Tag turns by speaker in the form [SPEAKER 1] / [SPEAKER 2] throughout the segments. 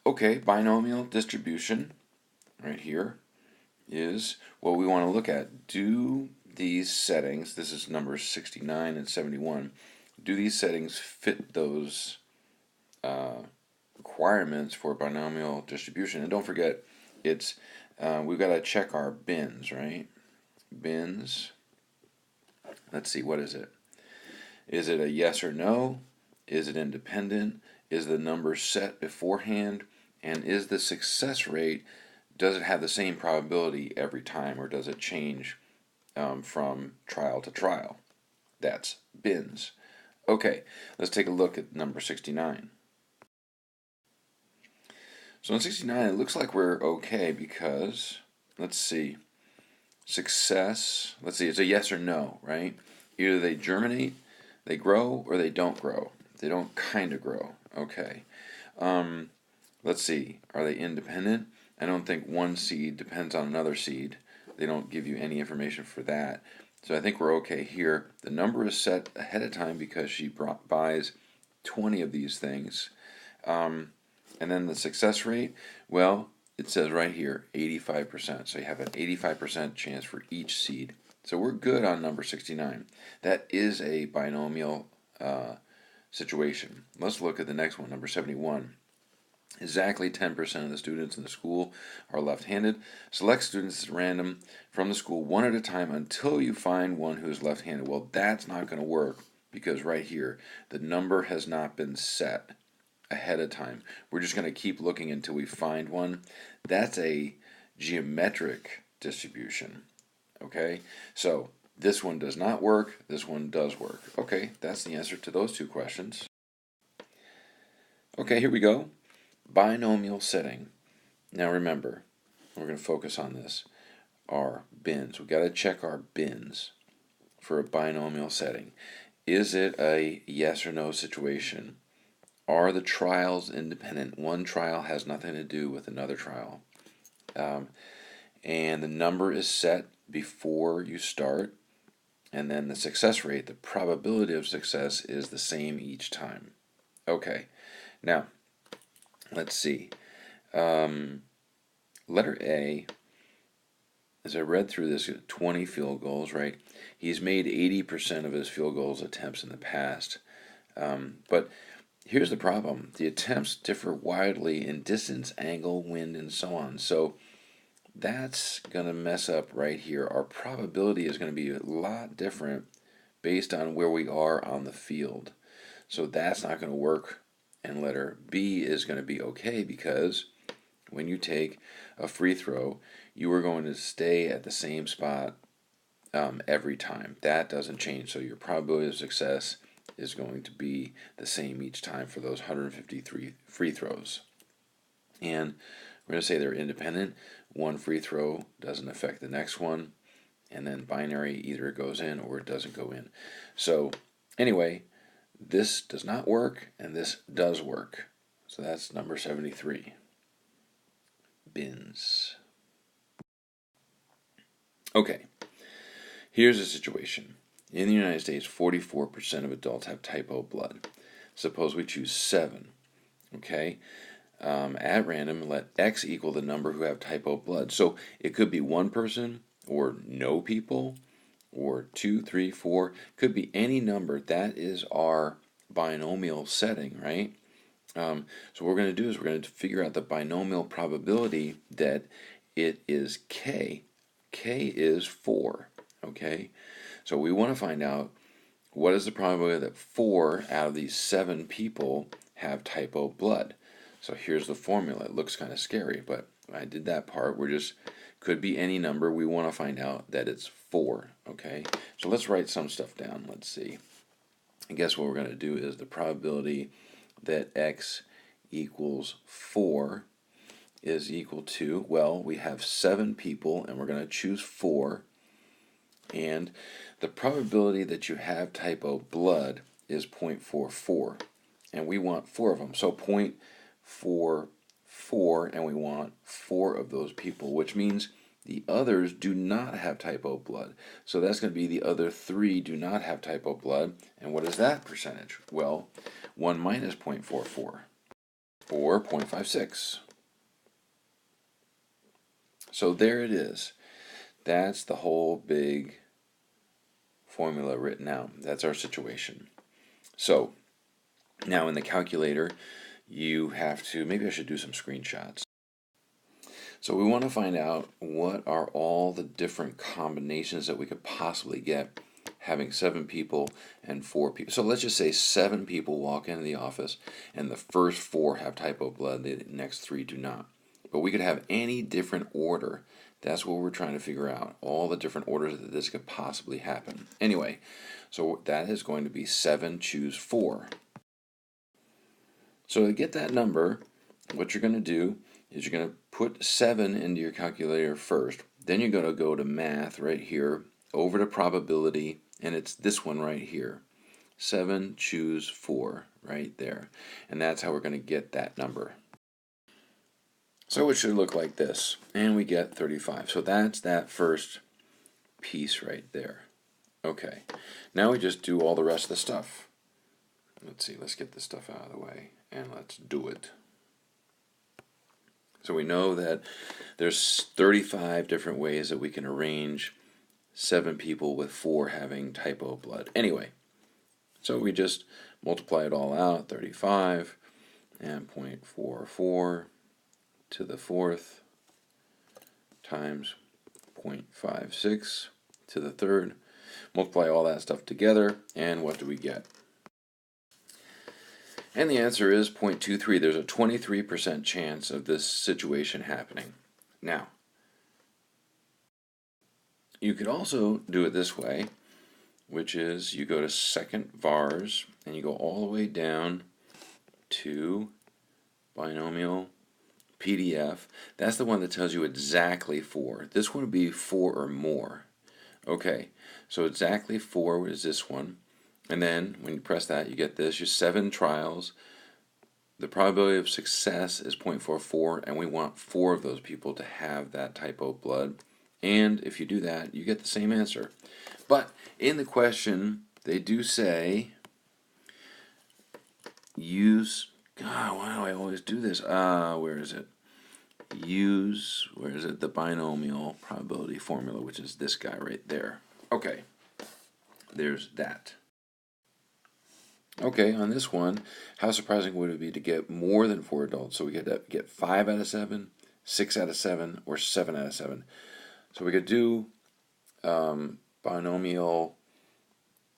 [SPEAKER 1] Okay, binomial distribution right here is what we want to look at. Do these settings, this is numbers 69 and 71, do these settings fit those requirements for binomial distribution? And don't forget, it's we've got to check our bins, right? Bins. Let's see, what is it? Is it a yes or no? Is it independent? Is the number set beforehand? And is the success rate, does it have the same probability every time, or does it change from trial to trial? That's bins. Okay, let's take a look at number 69. So in 69, it looks like we're okay because, let's see, success, let's see, it's a yes or no, right? Either they germinate, they grow, or they don't grow. They don't kind of grow. Okay. Let's see, are they independent? I don't think one seed depends on another seed. They don't give you any information for that. So I think we're okay here. The number is set ahead of time because she buys 20 of these things. And then the success rate, well, it says right here, 85%. So you have an 85% chance for each seed. So we're good on number 69. That is a binomial situation. Let's look at the next one, number 71. Exactly 10% of the students in the school are left-handed. Select students at random from the school one at a time until you find one who is left-handed. Well, that's not going to work because right here, the number has not been set ahead of time. We're just going to keep looking until we find one. That's a geometric distribution. Okay, so this one does not work, this one does work. Okay, that's the answer to those two questions. Okay, here we go. Binomial setting. Now remember, we're going to focus on this. Our bins. We've got to check our bins for a binomial setting. Is it a yes or no situation? Are the trials independent? One trial has nothing to do with another trial. And the number is set before you start. And then the success rate, the probability of success, is the same each time. Okay, now let's see. Letter A, as I read through this, 20 field goals, right? He's made 80% of his field goals attempts in the past. But here's the problem. The attempts differ widely in distance, angle, wind, and so on. So that's going to mess up right here. Our probability is going to be a lot different based on where we are on the field. So that's not going to work. And letter B is going to be okay because when you take a free throw, you are going to stay at the same spot every time. That doesn't change. So your probability of success is going to be the same each time for those 153 free throws. And we're going to say they're independent. One free throw doesn't affect the next one. And then binary, either it goes in or it doesn't go in. So anyway, this does not work and this does work. So that's number 73. Bins. Okay, here's a situation. In the United States, 44% of adults have type O blood. Suppose we choose 7. Okay, at random, let X equal the number who have type O blood. So it could be one person or no people or 2, 3, 4. Could be any number. That is our binomial setting, right? So what we're going to do is we're going to figure out the binomial probability that it is K. K is 4, okay? So we want to find out what is the probability that 4 out of these 7 people have type O blood. So here's the formula. It looks kind of scary, but I did that part. We're just, could be any number. We want to find out that it's 4, okay? So let's write some stuff down. Let's see. I guess what we're going to do is the probability that X equals 4 is equal to, well, we have 7 people and we're going to choose 4, and the probability that you have type O blood is 0.44, and we want 4 of them. So 0.44, and we want 4 of those people, which means the others do not have type O blood. So that's going to be the other 3 do not have type O blood. And what is that percentage? Well, 1 minus 0.44. or 0.56. So there it is. That's the whole big formula written out. That's our situation. So now in the calculator, you have to, maybe I should do some screenshots. So we want to find out what are all the different combinations that we could possibly get having 7 people and 4 people. So let's just say 7 people walk into the office and the first 4 have type O blood, the next 3 do not. But we could have any different order. That's what we're trying to figure out, all the different orders that this could possibly happen. Anyway, so that is going to be 7 choose 4. So to get that number, what you're going to do is you're going to put 7 into your calculator first. Then you're going to go to math right here, over to probability, and it's this one right here. 7 choose 4 right there. And that's how we're going to get that number. So it should look like this. And we get 35. So that's that first piece right there. Okay. Now we just do all the rest of the stuff. Let's see, let's get this stuff out of the way and let's do it. So we know that there's 35 different ways that we can arrange 7 people with 4 having type O blood. Anyway, so we just multiply it all out, 35 and 0.44 to the 4th times 0.56 to the 3rd. Multiply all that stuff together, and what do we get? And the answer is 0.23. There's a 23% chance of this situation happening. Now, you could also do it this way, which is you go to second vars and you go all the way down to binomial PDF. That's the one that tells you exactly 4. This one would be 4 or more. Okay, so exactly 4 is this one. And then when you press that, you get this. Your 7 trials. The probability of success is 0.44, and we want 4 of those people to have that type O blood. And if you do that, you get the same answer. But in the question, they do say use, God, why do I always do this? Where is it? Use, where is it? The binomial probability formula, which is this guy right there. Okay, there's that. Okay, on this one, how surprising would it be to get more than 4 adults? So we could get 5 out of 7, 6 out of 7, or 7 out of 7. So we could do binomial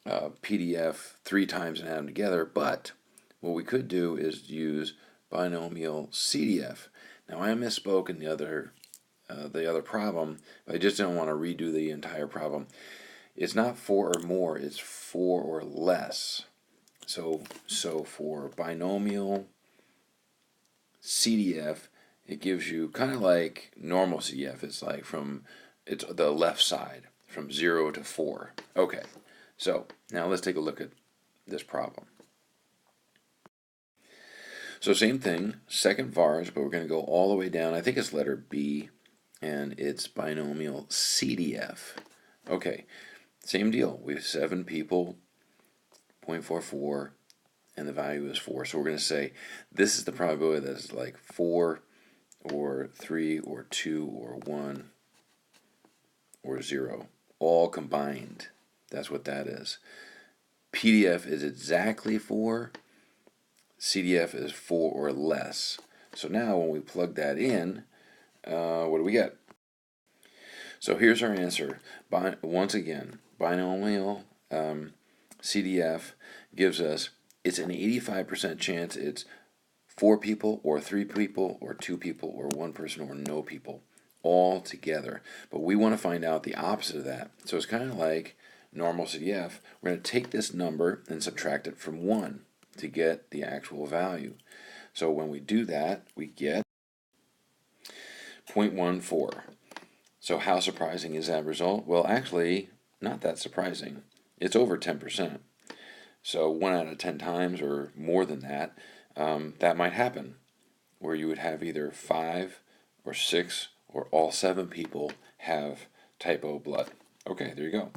[SPEAKER 1] PDF 3 times and add them together, but what we could do is use binomial CDF. Now I misspoke in the other problem, but I just didn't want to redo the entire problem. It's not 4 or more, it's 4 or less. So for binomial CDF, it gives you kind of like normal CDF. It's like it's the left side, from 0 to 4. Okay, so now let's take a look at this problem. So same thing, second vars, but we're going to go all the way down. I think it's letter B, and it's binomial CDF. Okay, same deal. We have 7 people, 0.44, and the value is 4. So we're going to say this is the probability that is like 4 or 3 or 2 or 1 or 0, all combined. That's what that is. PDF is exactly 4. CDF is 4 or less. So now when we plug that in, what do we get? So here's our answer. Once again, binomial CDF gives us, it's an 85% chance it's 4 people or 3 people or 2 people or 1 person or no people all together. But we want to find out the opposite of that. So it's kind of like normal CDF. We're going to take this number and subtract it from 1 to get the actual value. So when we do that, we get 0.14. So how surprising is that result? Well, actually, not that surprising. It's over 10%. So 1 out of 10 times or more than that, that might happen, where you would have either 5 or 6 or all 7 people have type O blood. Okay, there you go.